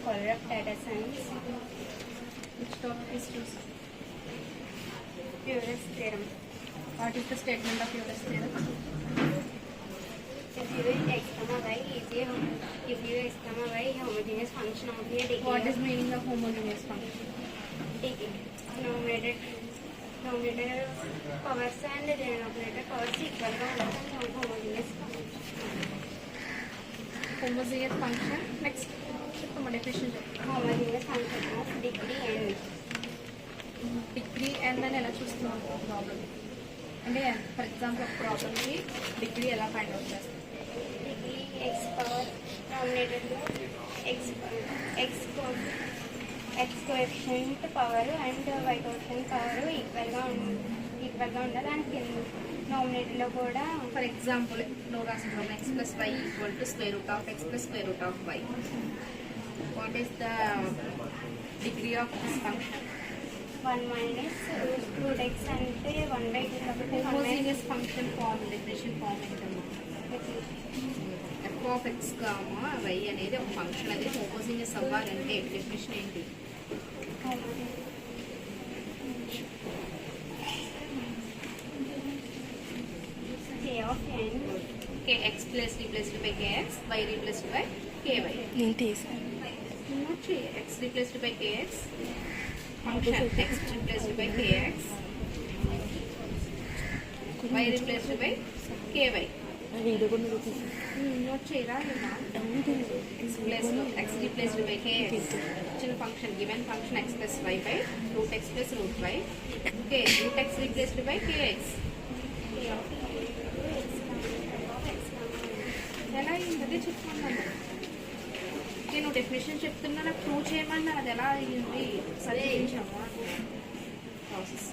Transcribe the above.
Scholar of Data Science. Which topic is chosen? Euler's theorem. What is the statement of Euler's theorem? If u is x comma y is a if u is x comma y is a homogeneous function of a degree What is of meaning of homogeneous function? degree. Numerator powers and denominator powers equal గా ఉంటుంది homogeneous function. Homogeneous function. Next. చెప్పమ్మా definition చెప్పు. Homogeneous function of degree n. Degree n అని ఎలా చూస్తున్నాం problem అంటే for example ఒక ప్రాబ్లమ్కి degree ఎలా ఫైండ్ అవుట్ చేస్తాం? Degree x power denominator లో x coefficient power and y coefficient power equal గా ఉండాలి అండ్ denominator లో కూడా ఫర్ ఎగ్జాంపుల్ నువ్వు రాసిన x plus y equal to square root of x plus square root of y. What is the degree of this function? 1 minus root x అంటే 1/2 కాబట్టి homogeneous function form definition form ఏంటమ్మా? F of X gamma Y అనేది ఒక function, అది homogeneous అవ్వాలంటే definition ఏంటి? k of n kx plus replaced by kx, y replaced by ky. Not x replaced by kx, function x replaced by kx, y replaced by ky. Not చేయరా x replaced by kx. Actual function given function x plus y by root x plus root y. Okay, root x replaced by kx. ఎలా అయింది చెప్తున్నాను నేను definition చెప్తున్నా, నాకు prove చేయమన్నా అది ఎలా అయ్యింది చదివించామా ప్రాసెస్.